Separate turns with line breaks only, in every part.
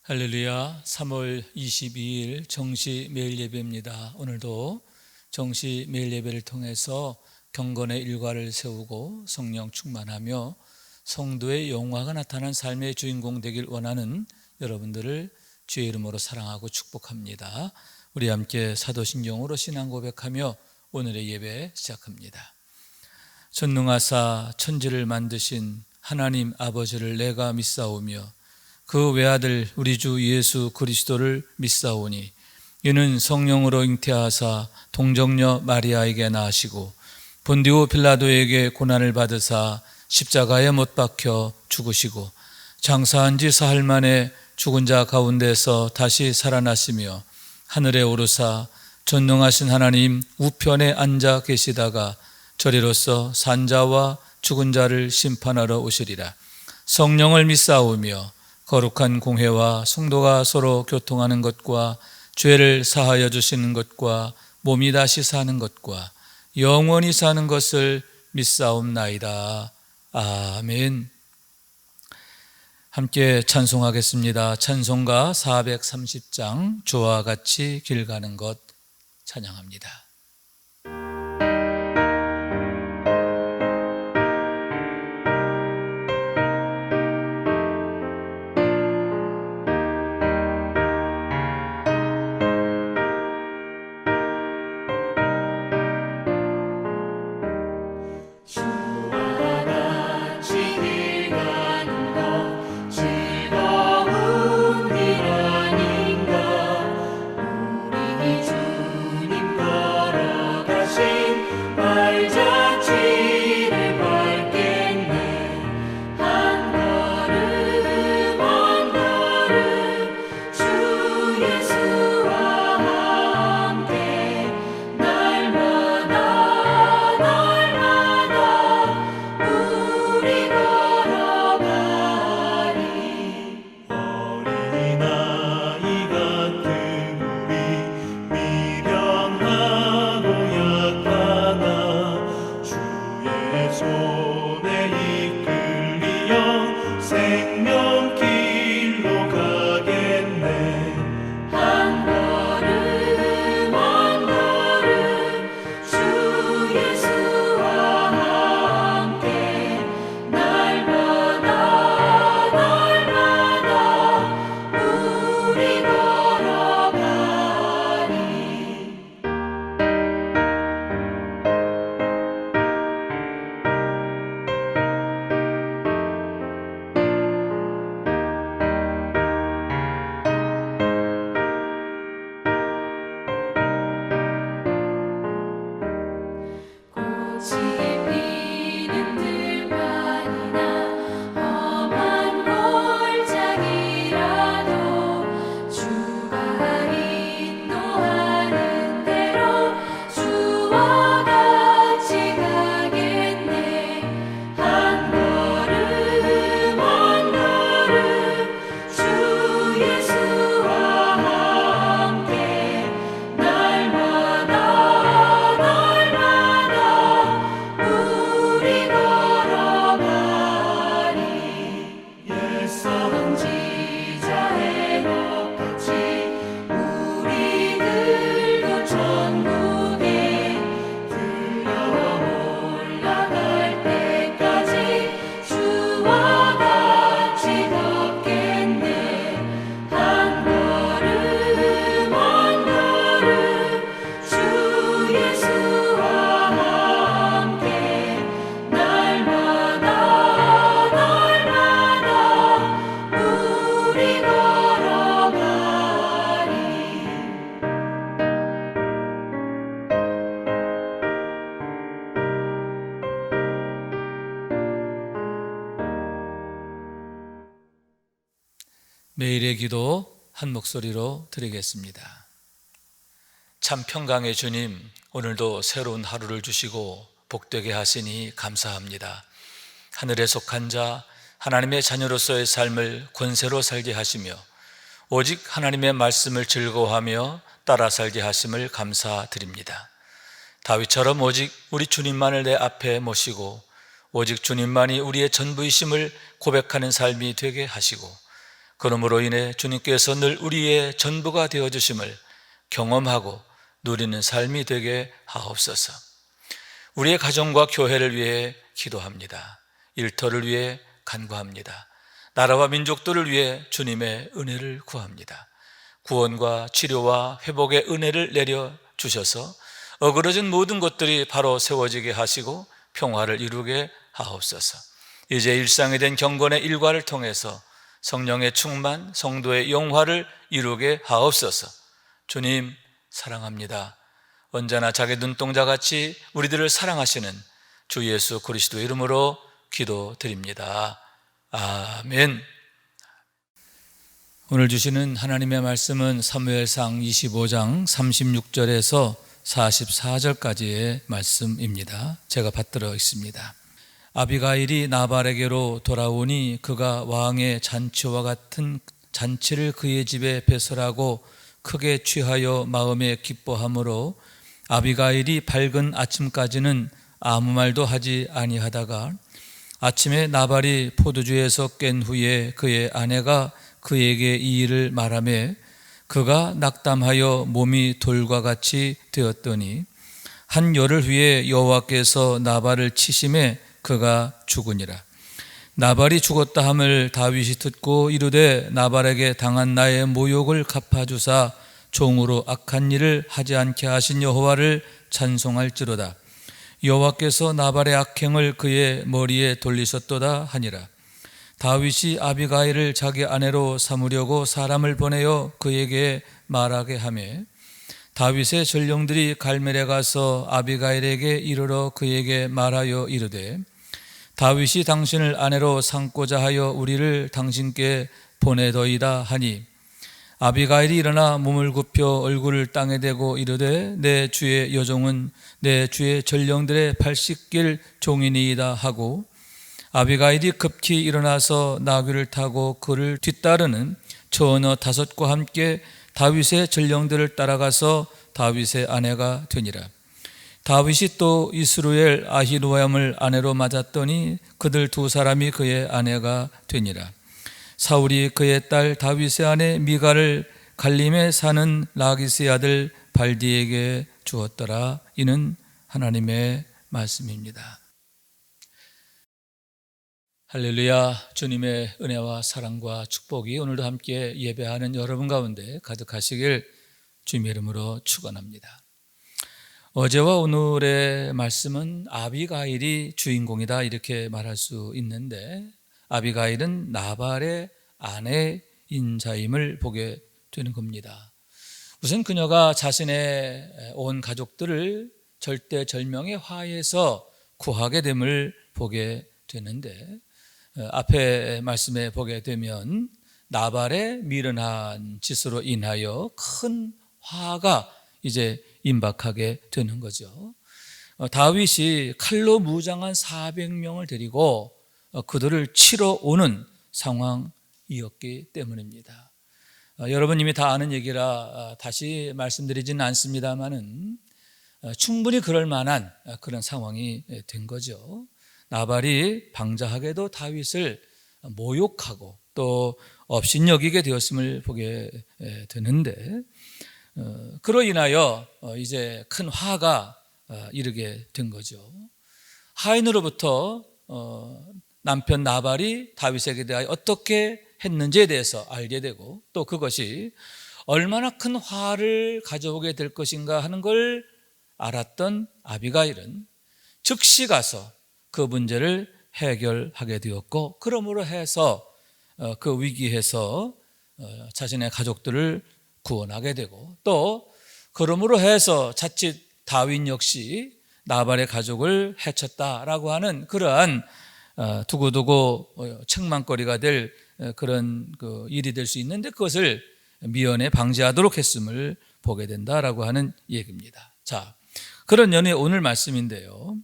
할렐루야. 3월 22일 정시 매일 예배입니다. 오늘도 정시 매일 예배를 통해서 경건의 일과를 세우고 성령 충만하며 성도의 영화가 나타난 삶의 주인공 되길 원하는 여러분들을 주의 이름으로 사랑하고 축복합니다. 우리 함께 사도신경으로 신앙 고백하며 오늘의 예배 시작합니다. 전능하사 천지를 만드신 하나님 아버지를 내가 믿사오며 그 외아들 우리 주 예수 그리스도를 믿사오니 이는 성령으로 잉태하사 동정녀 마리아에게 낳으시고 본디오 빌라도에게 고난을 받으사 십자가에 못 박혀 죽으시고 장사한 지 사흘 만에 죽은 자 가운데서 다시 살아나시며 하늘에 오르사 전능하신 하나님 우편에 앉아 계시다가 저리로서 산자와 죽은 자를 심판하러 오시리라. 성령을 믿사오며 거룩한 공회와 성도가 서로 교통하는 것과 죄를 사하여 주시는 것과 몸이 다시 사는 것과 영원히 사는 것을 믿사옵나이다. 아멘. 함께 찬송하겠습니다. 찬송가 430장 주와 같이 길 가는 것 찬양합니다. 매일의 기도 한 목소리로 드리겠습니다. 참 평강의 주님, 오늘도 새로운 하루를 주시고 복되게 하시니 감사합니다. 하늘에 속한 자, 하나님의 자녀로서의 삶을 권세로 살게 하시며 오직 하나님의 말씀을 즐거워하며 따라 살게 하심을 감사드립니다. 다윗처럼 오직 우리 주님만을 내 앞에 모시고 오직 주님만이 우리의 전부이심을 고백하는 삶이 되게 하시고 그러므로 인해 주님께서 늘 우리의 전부가 되어주심을 경험하고 누리는 삶이 되게 하옵소서. 우리의 가정과 교회를 위해 기도합니다. 일터를 위해 간구합니다. 나라와 민족들을 위해 주님의 은혜를 구합니다. 구원과 치료와 회복의 은혜를 내려주셔서 어그러진 모든 것들이 바로 세워지게 하시고 평화를 이루게 하옵소서. 이제 일상이 된 경건의 일과를 통해서 성령의 충만, 성도의 영화를 이루게 하옵소서. 주님 사랑합니다. 언제나 자기 눈동자같이 우리들을 사랑하시는 주 예수 그리스도의 이름으로 기도드립니다. 아멘. 오늘 주시는 하나님의 말씀은 사무엘상 25장 36절에서 44절까지의 말씀입니다. 제가 받들어 있습니다. 아비가일이 나발에게로 돌아오니 그가 왕의 잔치와 같은 잔치를 그의 집에 배설하고 크게 취하여 마음에 기뻐하므로 아비가일이 밝은 아침까지는 아무 말도 하지 아니하다가 아침에 나발이 포도주에서 깬 후에 그의 아내가 그에게 이 일을 말하매 그가 낙담하여 몸이 돌과 같이 되었더니 한 열흘 후에 여호와께서 나발을 치심에 그가 죽으니라. 나발이 죽었다 함을 다윗이 듣고 이르되 나발에게 당한 나의 모욕을 갚아주사 종으로 악한 일을 하지 않게 하신 여호와를 찬송할지로다. 여호와께서 나발의 악행을 그의 머리에 돌리셨도다 하니라. 다윗이 아비가일을 자기 아내로 삼으려고 사람을 보내어 그에게 말하게 하매 다윗의 전령들이 갈멜에 가서 아비가일에게 이르러 그에게 말하여 이르되 다윗이 당신을 아내로 삼고자 하여 우리를 당신께 보내더이다 하니 아비가일이 일어나 몸을 굽혀 얼굴을 땅에 대고 이르되 내 주의 여종은 내 주의 전령들의 발 씻길 종이니이다 하고 아비가일이 급히 일어나서 나귀를 타고 그를 뒤따르는 처녀 5과 함께 다윗의 전령들을 따라가서 다윗의 아내가 되니라. 다윗이 또 이스루엘 아히노암을 아내로 맞았더니 그들 2사람이 그의 아내가 되니라. 사울이 그의 딸 다윗의 아내 미갈을 갈림에 사는 라기스의 아들 발디에게 주었더라. 이는 하나님의 말씀입니다. 할렐루야. 주님의 은혜와 사랑과 축복이 오늘도 함께 예배하는 여러분 가운데 가득하시길 주님의 이름으로 축원합니다. 어제와 오늘의 말씀은 아비가일이 주인공이다 이렇게 말할 수 있는데 아비가일은 나발의 아내인 자임을 보게 되는 겁니다. 우선 그녀가 자신의 온 가족들을 절대절명의 화해에서 구하게 됨을 보게 되는데 앞에 말씀에 보게 되면 나발의 미련한 짓으로 인하여 큰 화가 이제 임박하게 되는 거죠. 다윗이 칼로 무장한 400명을 데리고 그들을 치러 오는 상황이었기 때문입니다. 여러분 이미 다 아는 얘기라 다시 말씀드리지는 않습니다만은 충분히 그럴 만한 그런 상황이 된 거죠. 나발이 방자하게도 다윗을 모욕하고 또 업신여기게 되었음을 보게 되는데 그로 인하여 이제 큰 화가 이르게 된 거죠. 하인으로부터 남편 나발이 다윗에게 대하여 어떻게 했는지에 대해서 알게 되고 또 그것이 얼마나 큰 화를 가져오게 될 것인가 하는 걸 알았던 아비가일은 즉시 가서 그 문제를 해결하게 되었고 그러므로 해서 그 위기에서 자신의 가족들을 구원하게 되고 또 그러므로 해서 자칫 다윗 역시 나발의 가족을 해쳤다라고 하는 그러한 두고두고 책망거리가 될 그런 일이 될 수 있는데 그것을 미연에 방지하도록 했음을 보게 된다라고 하는 얘기입니다. 자, 그런 연의 오늘 말씀인데요.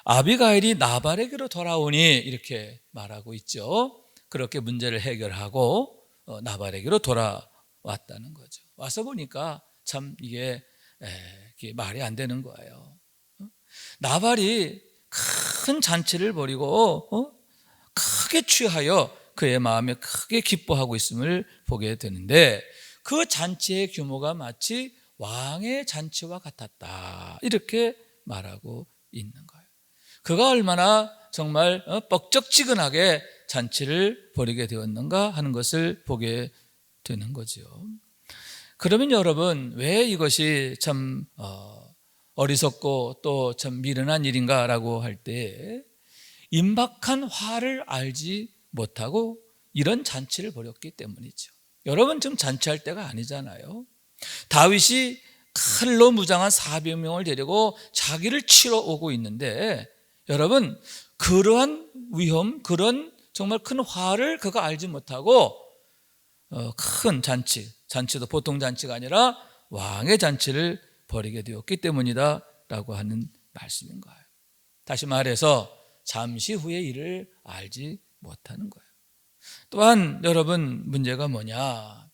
아비가일이 나발에게로 돌아오니 이렇게 말하고 있죠. 그렇게 문제를 해결하고 나발에게로 돌아왔다는 거죠. 와서 보니까 참 이게 말이 안 되는 거예요. 나발이 큰 잔치를 벌이고 크게 취하여 그의 마음에 크게 기뻐하고 있음을 보게 되는데, 그 잔치의 규모가 마치 왕의 잔치와 같았다, 이렇게 말하고 있는 거예요. 그가 얼마나 정말 뻑적지근하게 잔치를 벌이게 되었는가 하는 것을 보게 되는 거죠. 그러면 여러분, 왜 이것이 참 어리석고 또 참 미련한 일인가라고 할 때, 임박한 화를 알지 못하고 이런 잔치를 벌였기 때문이죠. 여러분, 지금 잔치할 때가 아니잖아요. 다윗이 칼로 무장한 400명을 데리고 자기를 치러 오고 있는데, 여러분, 그러한 위험, 그런 정말 큰 화를 그가 알지 못하고 큰 잔치도 보통 잔치가 아니라 왕의 잔치를 벌이게 되었기 때문이다 라고 하는 말씀인 거예요. 다시 말해서 잠시 후의 일을 알지 못하는 거예요. 또한 여러분, 문제가 뭐냐,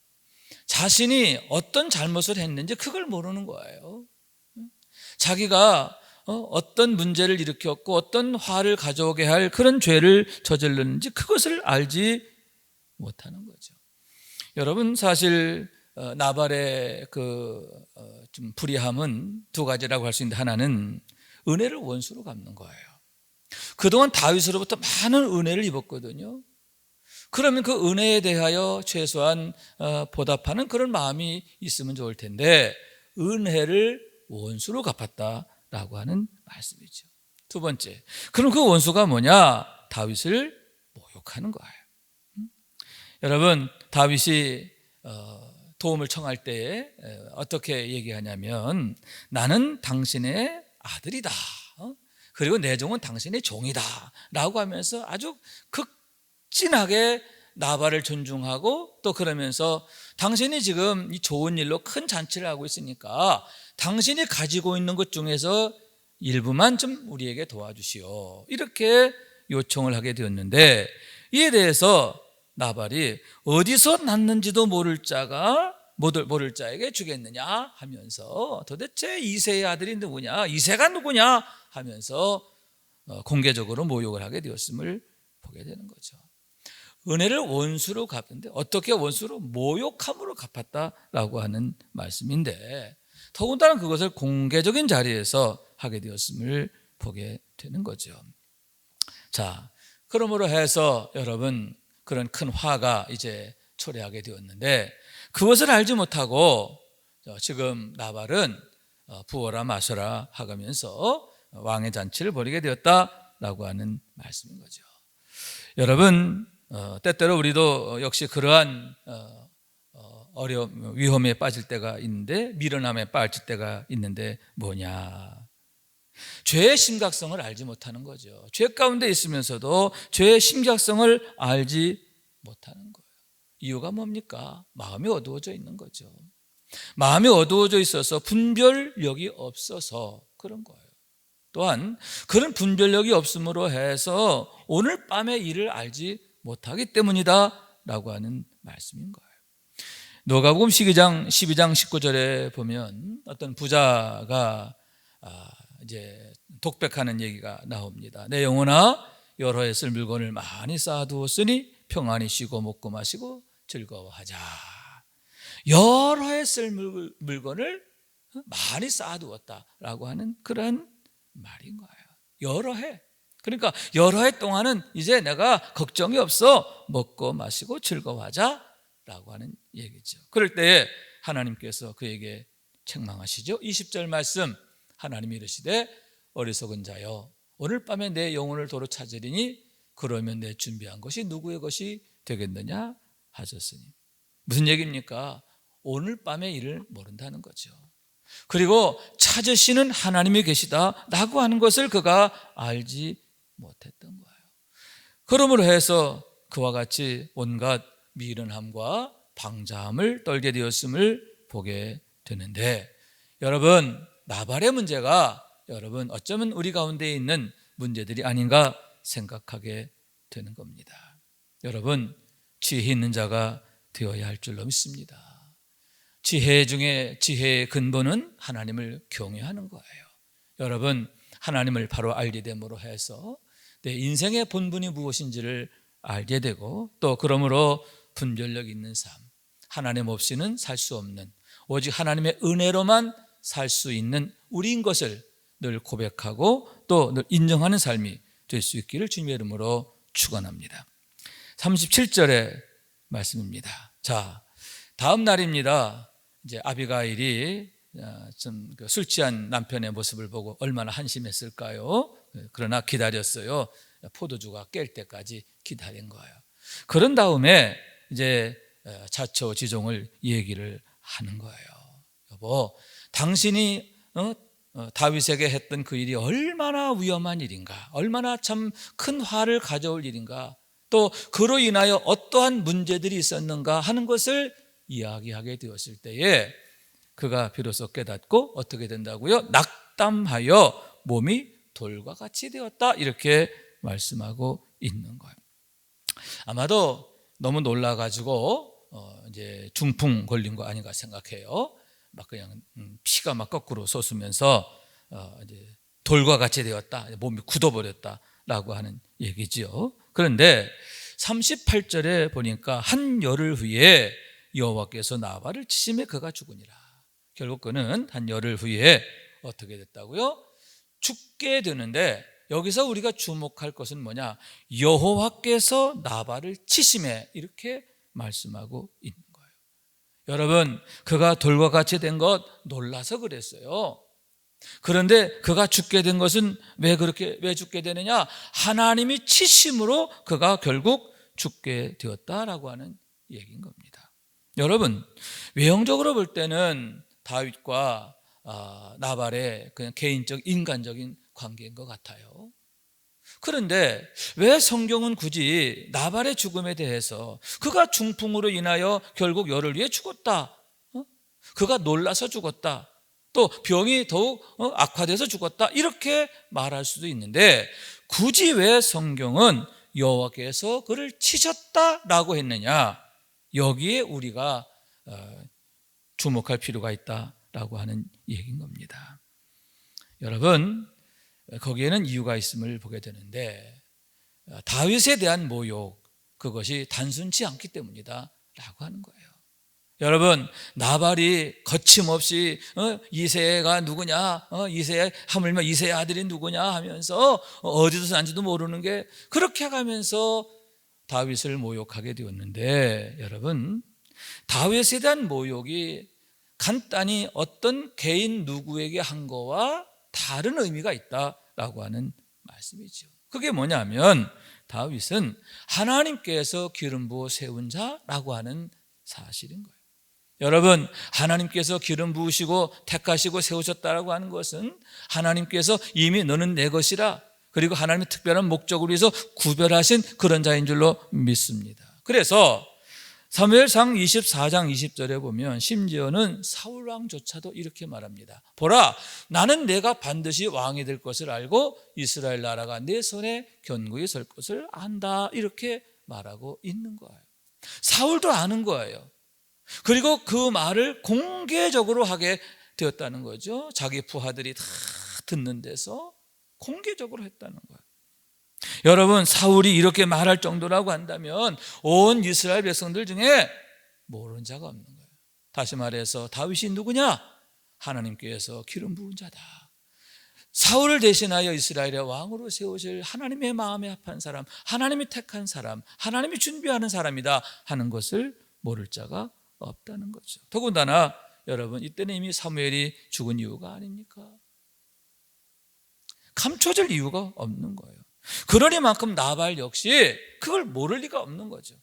자신이 어떤 잘못을 했는지 그걸 모르는 거예요. 자기가 어떤 문제를 일으켰고 어떤 화를 가져오게 할 그런 죄를 저질렀는지 그것을 알지 못하는 거죠. 여러분, 사실 나발의 좀 불의함은 두 가지라고 할 수 있는데, 하나는 은혜를 원수로 갚는 거예요. 그동안 다윗으로부터 많은 은혜를 입었거든요. 그러면 그 은혜에 대하여 최소한 보답하는 그런 마음이 있으면 좋을 텐데, 은혜를 원수로 갚았다라고 하는 말씀이죠. 두 번째, 그럼 그 원수가 뭐냐? 다윗을 모욕하는 거예요. 여러분, 다윗이 도움을 청할 때에 어떻게 얘기하냐면, 나는 당신의 아들이다, 그리고 내 종은 당신의 종이다 라고 하면서 아주 극진하게 나발을 존중하고, 또 그러면서 당신이 지금 이 좋은 일로 큰 잔치를 하고 있으니까 당신이 가지고 있는 것 중에서 일부만 좀 우리에게 도와주시오, 이렇게 요청을 하게 되었는데, 이에 대해서 나발이 어디서 났는지도 모를 자에게 주겠느냐 하면서, 도대체 이새의 아들이 누구냐, 이새가 누구냐 하면서 공개적으로 모욕을 하게 되었음을 보게 되는 거죠. 은혜를 원수로 갚는데 어떻게 원수로? 모욕함으로 갚았다라고 하는 말씀인데, 더군다나 그것을 공개적인 자리에서 하게 되었음을 보게 되는 거죠. 자, 그러므로 해서 여러분, 그런 큰 화가 이제 초래하게 되었는데, 그것을 알지 못하고 지금 나발은 부어라 마셔라 하면서 왕의 잔치를 벌이게 되었다라고 하는 말씀인 거죠. 여러분, 때때로 우리도 역시 그러한 어려움, 위험에 빠질 때가 있는데, 미련함에 빠질 때가 있는데, 뭐냐? 죄의 심각성을 알지 못하는 거죠. 죄 가운데 있으면서도 죄의 심각성을 알지 못하는 거예요. 이유가 뭡니까? 마음이 어두워져 있는 거죠. 마음이 어두워져 있어서 분별력이 없어서 그런 거예요. 또한 그런 분별력이 없음으로 해서 오늘 밤의 일을 알지 못하기 때문이다 라고 하는 말씀인 거예요. 누가복음 12장 19절에 보면 어떤 부자가 이제 독백하는 얘기가 나옵니다. 내 영혼아, 여러 해 쓸 물건을 많이 쌓아두었으니 평안히 쉬고 먹고 마시고 즐거워하자. 여러 해 쓸 물건을 많이 쌓아두었다라고 하는 그런 말인 거예요. 여러 해. 그러니까 여러 해 동안은 이제 내가 걱정이 없어, 먹고 마시고 즐거워하자라고 하는 얘기죠. 그럴 때에 하나님께서 그에게 책망하시죠. 20절 말씀, 하나님이 이르시되 어리석은 자여, 오늘 밤에 내 영혼을 도로 찾으리니 그러면 내 준비한 것이 누구의 것이 되겠느냐 하셨으니. 무슨 얘기입니까? 오늘 밤의 일을 모른다는 거죠. 그리고 찾으시는 하나님이 계시다라고 하는 것을 그가 알지 못했던 거예요. 그러므로 해서 그와 같이 온갖 미련함과 방자함을 떨게 되었음을 보게 되는데, 여러분, 나발의 문제가 여러분 어쩌면 우리 가운데 있는 문제들이 아닌가 생각하게 되는 겁니다. 여러분, 지혜 있는 자가 되어야 할 줄로 믿습니다. 지혜 중에 지혜의 근본은 하나님을 경외하는 거예요. 여러분, 하나님을 바로 알게 됨으로 해서 내 인생의 본분이 무엇인지를 알게 되고, 또 그러므로 분별력 있는 삶, 하나님 없이는 살 수 없는, 오직 하나님의 은혜로만 살 수 있는 우리인 것을 늘 고백하고 또 늘 인정하는 삶이 될 수 있기를 주님의 이름으로 축원합니다. 37절의 말씀입니다. 자, 다음 날입니다. 이제 아비가일이 좀 술 취한 남편의 모습을 보고 얼마나 한심했을까요? 그러나 기다렸어요. 포도주가 깰 때까지 기다린 거예요. 그런 다음에 이제 자초지종을 얘기를 하는 거예요. 여보, 당신이 다윗에게 했던 그 일이 얼마나 위험한 일인가, 얼마나 참 큰 화를 가져올 일인가, 또 그로 인하여 어떠한 문제들이 있었는가 하는 것을 이야기하게 되었을 때에 그가 비로소 깨닫고 어떻게 된다고요? 낙담하여 몸이 돌과 같이 되었다, 이렇게 말씀하고 있는 거예요. 아마도 너무 놀라가지고 이제 중풍 걸린 거 아닌가 생각해요. 막 그냥 피가 막 거꾸로 솟으면서 이제 돌과 같이 되었다, 몸이 굳어버렸다라고 하는 얘기지요. 그런데 38절에 보니까 한 열흘 후에 여호와께서 나발을 치심에 그가 죽으니라. 결국 그는 한 열흘 후에 어떻게 됐다고요? 죽게 되는데, 여기서 우리가 주목할 것은 뭐냐? 여호와께서 나발을 치심에, 이렇게 말씀하고 있는 거예요. 여러분, 그가 돌과 같이 된 것 놀라서 그랬어요. 그런데 그가 죽게 된 것은 왜 죽게 되느냐? 하나님이 치심으로 그가 결국 죽게 되었다라고 하는 얘기인 겁니다. 여러분, 외형적으로 볼 때는 다윗과 나발의 그냥 개인적 인간적인 관계인 것 같아요. 그런데 왜 성경은 굳이 나발의 죽음에 대해서, 그가 중풍으로 인하여 결국 열흘 후에 죽었다, 그가 놀라서 죽었다, 또 병이 더욱 악화돼서 죽었다, 이렇게 말할 수도 있는데, 굳이 왜 성경은 여호와께서 그를 치셨다라고 했느냐? 여기에 우리가 주목할 필요가 있다라고 하는 얘기인 겁니다. 여러분, 거기에는 이유가 있음을 보게 되는데, 다윗에 대한 모욕, 그것이 단순치 않기 때문이다 라고 하는 거예요. 여러분, 나발이 거침없이 이새가 누구냐, 이새 하물며 이새의 아들이 누구냐 하면서 어디서 난지도 모르는 게, 그렇게 가면서 다윗을 모욕하게 되었는데, 여러분, 다윗에 대한 모욕이 간단히 어떤 개인 누구에게 한 거와 다른 의미가 있다라고 하는 말씀이죠. 그게 뭐냐면, 다윗은 하나님께서 기름 부어 세운 자라고 하는 사실인 거예요. 여러분, 하나님께서 기름 부으시고 택하시고 세우셨다라고 하는 것은 하나님께서 이미 너는 내 것이라, 그리고 하나님의 특별한 목적을 위해서 구별하신 그런 자인 줄로 믿습니다. 그래서 사무엘상 24장 20절에 보면 심지어는 사울왕조차도 이렇게 말합니다. 보라, 나는 내가 반드시 왕이 될 것을 알고 이스라엘 나라가 내 손에 견고히 설 것을 안다, 이렇게 말하고 있는 거예요. 사울도 아는 거예요. 그리고 그 말을 공개적으로 하게 되었다는 거죠. 자기 부하들이 다 듣는 데서 공개적으로 했다는 거예요. 여러분, 사울이 이렇게 말할 정도라고 한다면 온 이스라엘 백성들 중에 모르는 자가 없는 거예요. 다시 말해서 다윗이 누구냐? 하나님께서 기름 부은 자다. 사울을 대신하여 이스라엘의 왕으로 세우실 하나님의 마음에 합한 사람, 하나님이 택한 사람, 하나님이 준비하는 사람이다 하는 것을 모를 자가 없다는 거죠. 더군다나 여러분, 이때는 이미 사무엘이 죽은 이유가 아닙니까? 감춰질 이유가 없는 거예요. 그러니만큼 나발 역시 그걸 모를 리가 없는 거죠.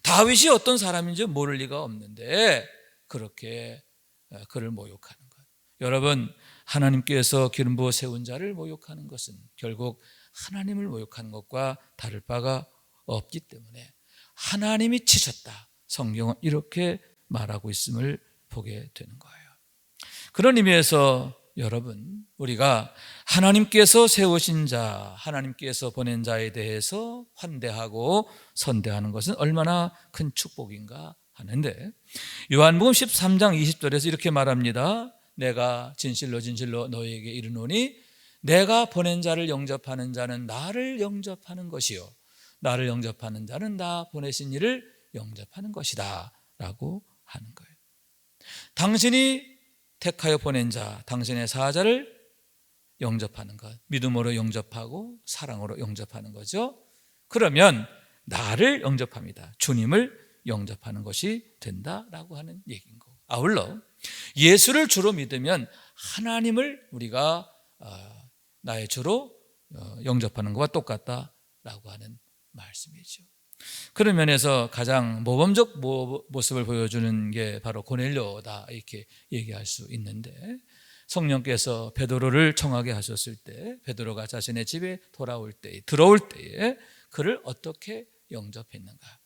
다윗이 어떤 사람인지 모를 리가 없는데 그렇게 그를 모욕하는 것. 여러분, 하나님께서 기름 부어 세운 자를 모욕하는 것은 결국 하나님을 모욕하는 것과 다를 바가 없기 때문에 하나님이 치셨다, 성경은 이렇게 말하고 있음을 보게 되는 거예요. 그런 의미에서 여러분, 우리가 하나님께서 세우신 자, 하나님께서 보낸 자에 대해서 환대하고 선대하는 것은 얼마나 큰 축복인가 하는데, 요한복음 13장 20절에서 이렇게 말합니다. 내가 진실로 진실로 너희에게 이르노니 내가 보낸 자를 영접하는 자는 나를 영접하는 것이요 나를 영접하는 자는 나 보내신 이를 영접하는 것이다 라고 하는 거예요. 당신이 택하여 보낸 자, 당신의 사자를 영접하는 것, 믿음으로 영접하고 사랑으로 영접하는 거죠. 그러면 나를 영접합니다. 주님을 영접하는 것이 된다라고 하는 얘기인 거고, 아울러 예수를 주로 믿으면 하나님을 우리가 나의 주로 영접하는 것과 똑같다라고 하는 말씀이죠. 그런 면에서 가장 모범적 모습을 보여주는 게 바로 고넬료다 이렇게 얘기할 수 있는데, 성령께서 베드로를 청하게 하셨을 때 베드로가 자신의 집에 들어올 때에 그를 어떻게 영접했는가?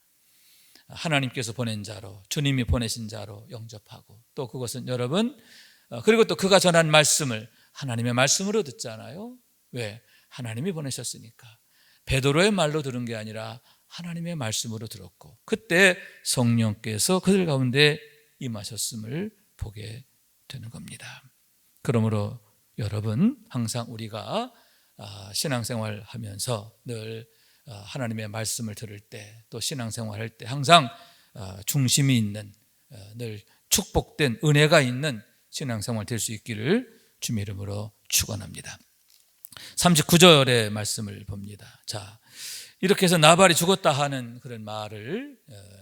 하나님께서 보낸 자로, 주님이 보내신 자로 영접하고, 또 그것은 여러분, 그리고 또 그가 전한 말씀을 하나님의 말씀으로 듣잖아요. 왜? 하나님이 보내셨으니까. 베드로의 말로 들은 게 아니라 하나님의 말씀으로 들었고, 그때 성령께서 그들 가운데 임하셨음을 보게 되는 겁니다. 그러므로 여러분, 항상 우리가 신앙생활 하면서 늘 하나님의 말씀을 들을 때, 또 신앙생활할 때 항상 중심이 있는, 늘 축복된 은혜가 있는 신앙생활 될 수 있기를 주님의 이름으로 축원합니다. 39절의 말씀을 봅니다. 자, 이렇게 해서 나발이 죽었다 하는 그런 말을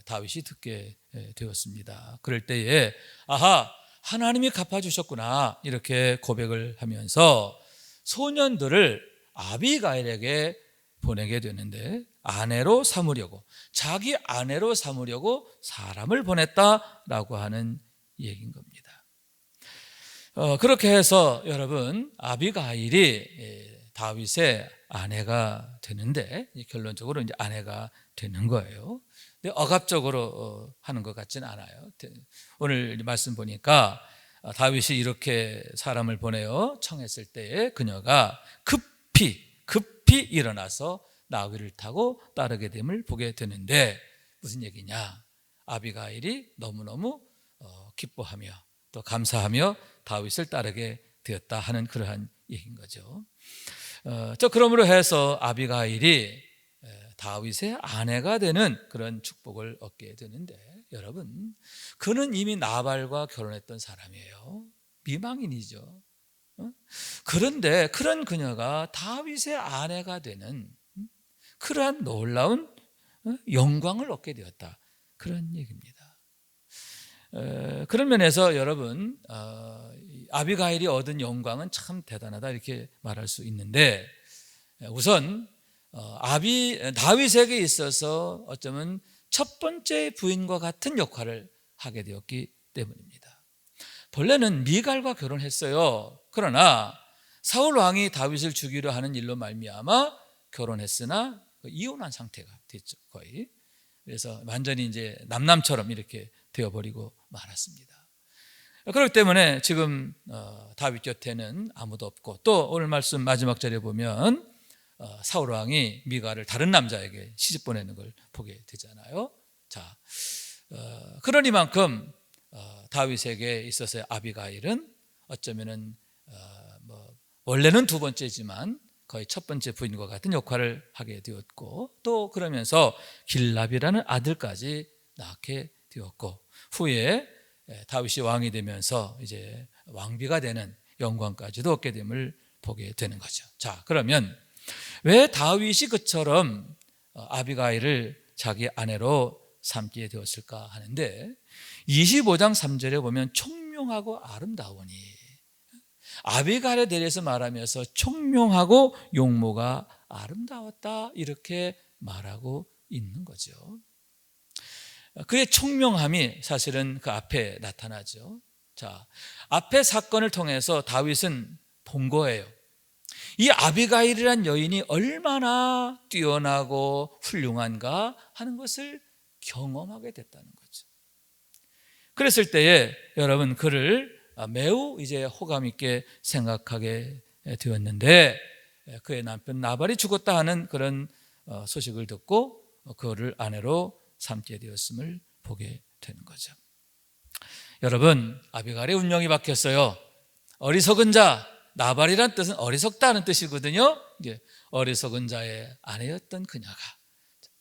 다윗이 듣게 되었습니다. 그럴 때에 아하, 하나님이 갚아주셨구나 이렇게 고백을 하면서 소년들을 아비가일에게 보내게 되는데, 아내로 삼으려고, 자기 아내로 삼으려고 사람을 보냈다라고 하는 얘기인 겁니다. 그렇게 해서 여러분, 아비가일이 다윗의 아내가 되는데, 결론적으로 이제 아내가 되는 거예요. 근데 억압적으로 하는 것 같지는 않아요. 오늘 말씀 보니까 다윗이 이렇게 사람을 보내어 청했을 때에 그녀가 급히 일어나서 나귀를 타고 따르게 됨을 보게 되는데, 무슨 얘기냐? 아비가일이 너무너무 기뻐하며 또 감사하며 다윗을 따르게 되었다 하는 그러한 얘기인 거죠. 그러므로 해서 아비가일이 다윗의 아내가 되는 그런 축복을 얻게 되는데, 여러분, 그는 이미 나발과 결혼했던 사람이에요. 미망인이죠. 그런데 그런 그녀가 다윗의 아내가 되는 그러한 놀라운 영광을 얻게 되었다, 그런 얘기입니다. 그런 면에서 여러분, 아비가일이 얻은 영광은 참 대단하다 이렇게 말할 수 있는데, 우선 다윗에게 있어서 어쩌면 첫 번째 부인과 같은 역할을 하게 되었기 때문입니다. 본래는 미갈과 결혼했어요. 그러나 사울 왕이 다윗을 죽이려 하는 일로 말미암아 결혼했으나 이혼한 상태가 됐죠, 거의. 그래서 완전히 이제 남남처럼 이렇게 되어버리고 말았습니다. 그렇기 때문에 지금 다윗 곁에는 아무도 없고, 또 오늘 말씀 마지막 절에 보면 사울 왕이 미갈을 다른 남자에게 시집 보내는 걸 보게 되잖아요. 자, 그러니만큼 다윗에게 있어서의 아비가일은 어쩌면은 원래는 두 번째지만 거의 첫 번째 부인과 같은 역할을 하게 되었고, 또 그러면서 길랍이라는 아들까지 낳게 되었고, 후에 다윗이 왕이 되면서 이제 왕비가 되는 영광까지도 얻게 됨을 보게 되는 거죠. 자, 그러면 왜 다윗이 그처럼 아비가일을 자기 아내로 삼게 되었을까 하는데, 25장 3절에 보면 총명하고 아름다우니, 아비가일에 대해서 말하면서 총명하고 용모가 아름다웠다 이렇게 말하고 있는 거죠. 그의 총명함이 사실은 그 앞에 나타나죠. 자, 앞의 사건을 통해서 다윗은 본 거예요. 이 아비가일이란 여인이 얼마나 뛰어나고 훌륭한가 하는 것을 경험하게 됐다는 거죠. 그랬을 때에 여러분, 그를 매우 이제 호감 있게 생각하게 되었는데, 그의 남편 나발이 죽었다 하는 그런 소식을 듣고 그를 아내로 삼게 되었음을 보게 되는 거죠. 여러분, 아비가일의 운명이 바뀌었어요. 어리석은 자, 나발이란 뜻은 어리석다는 뜻이거든요. 어리석은 자의 아내였던 그녀가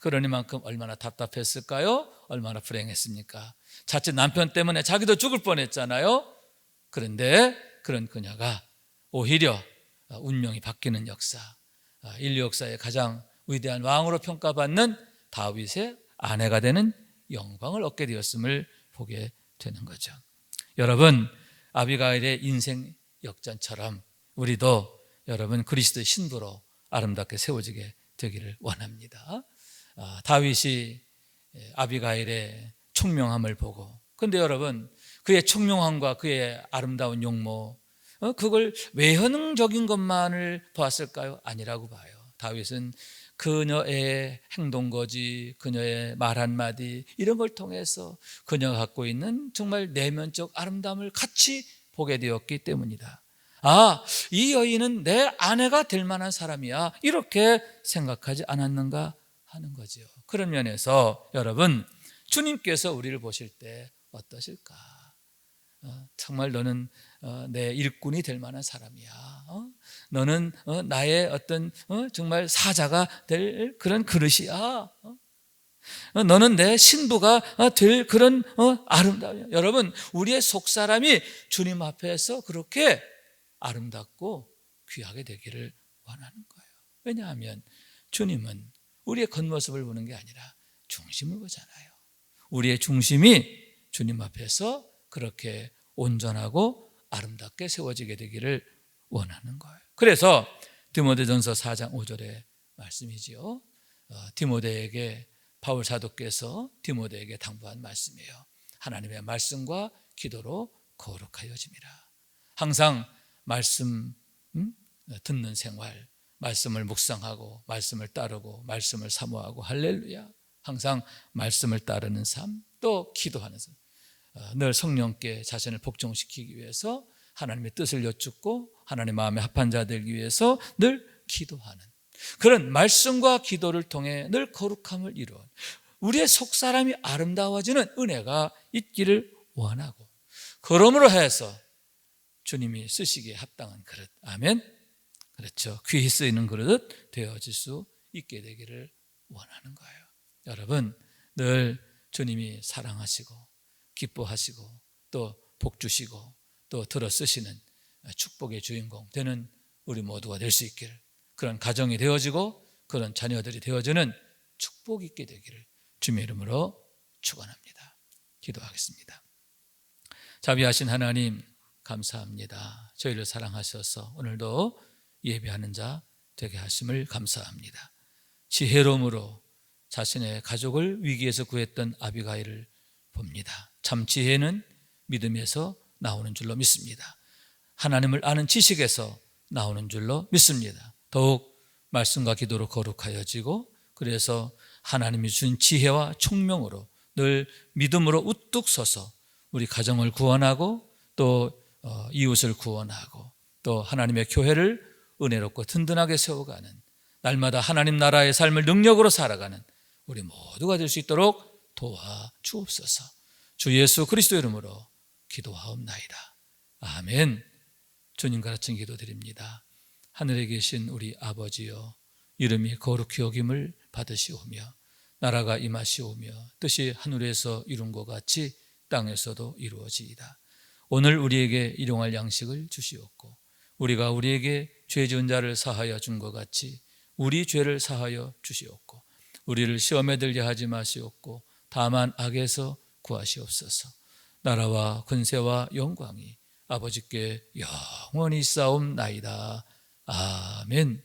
그러니만큼 얼마나 답답했을까요? 얼마나 불행했습니까? 자칫 남편 때문에 자기도 죽을 뻔했잖아요. 그런데 그런 그녀가 오히려 운명이 바뀌는 역사, 인류 역사의 가장 위대한 왕으로 평가받는 다윗의 아내가 되는 영광을 얻게 되었음을 보게 되는 거죠. 여러분, 아비가일의 인생 역전처럼 우리도 여러분 그리스도의 신부로 아름답게 세워지게 되기를 원합니다. 다윗이 아비가일의 총명함을 보고, 근데 여러분 그의 총명함과 그의 아름다운 용모, 그걸 외형적인 것만을 보았을까요? 아니라고 봐요. 다윗은 그녀의 행동거지, 그녀의 말 한마디, 이런 걸 통해서 그녀가 갖고 있는 정말 내면적 아름다움을 같이 보게 되었기 때문이다. 이 여인은 내 아내가 될 만한 사람이야, 이렇게 생각하지 않았는가 하는 거죠. 그런 면에서 여러분, 주님께서 우리를 보실 때 어떠실까? 정말 너는 내 일꾼이 될 만한 사람이야. 너는 나의 어떤 정말 사자가 될 그런 그릇이야. 너는 내 신부가 될 그런 아름다움이야. 여러분, 우리의 속사람이 주님 앞에서 그렇게 아름답고 귀하게 되기를 원하는 거예요. 왜냐하면 주님은 우리의 겉모습을 보는 게 아니라 중심을 보잖아요. 우리의 중심이 주님 앞에서 그렇게 온전하고 아름답게 세워지게 되기를 원하는 거예요. 그래서 디모데전서 4장 5절의 말씀이지요. 디모데에게 바울 사도께서 디모데에게 당부한 말씀이에요. 하나님의 말씀과 기도로 거룩하여짐이라. 항상 말씀 듣는 생활, 말씀을 묵상하고 말씀을 따르고 말씀을 사모하고, 할렐루야, 항상 말씀을 따르는 삶, 또 기도하는 삶, 늘 성령께 자신을 복종시키기 위해서 하나님의 뜻을 여쭙고 하나님의 마음에 합한 자 되기 위해서 늘 기도하는 그런 말씀과 기도를 통해 늘 거룩함을 이루어 우리의 속사람이 아름다워지는 은혜가 있기를 원하고, 그러므로 해서 주님이 쓰시기에 합당한 그릇, 아멘, 그렇죠, 귀히 쓰이는 그릇 되어질 수 있게 되기를 원하는 거예요. 여러분, 늘 주님이 사랑하시고 기뻐하시고 또 복주시고 또 들어 쓰시는 축복의 주인공 되는 우리 모두가 될 수 있기를, 그런 가정이 되어지고 그런 자녀들이 되어지는 축복이 있게 되기를 주님의 이름으로 축원합니다. 기도하겠습니다. 자비하신 하나님, 감사합니다. 저희를 사랑하셔서 오늘도 예배하는 자 되게 하심을 감사합니다. 지혜로움으로 자신의 가족을 위기에서 구했던 아비가일을 봅니다. 참 지혜는 믿음에서 나오는 줄로 믿습니다. 하나님을 아는 지식에서 나오는 줄로 믿습니다. 더욱 말씀과 기도로 거룩하여지고, 그래서 하나님이 준 지혜와 총명으로 늘 믿음으로 우뚝 서서 우리 가정을 구원하고 또 이웃을 구원하고 또 하나님의 교회를 은혜롭고 든든하게 세워가는, 날마다 하나님 나라의 삶을 능력으로 살아가는 우리 모두가 될 수 있도록 도와주옵소서. 주 예수 그리스도 이름으로 기도하옵나이다. 아멘. 주님 가르친 기도드립니다. 하늘에 계신 우리 아버지여, 이름이 거룩히 여김을 받으시오며 나라가 임하시오며 뜻이 하늘에서 이룬 것 같이 땅에서도 이루어지이다. 오늘 우리에게 일용할 양식을 주시옵고, 우리가 우리에게 죄 지은 자를 사하여 준 것 같이 우리 죄를 사하여 주시옵고, 우리를 시험에 들게 하지 마시옵고 다만 악에서 구하시옵소서. 나라와 권세와 영광이 아버지께 영원히 있사옵나이다. 아멘.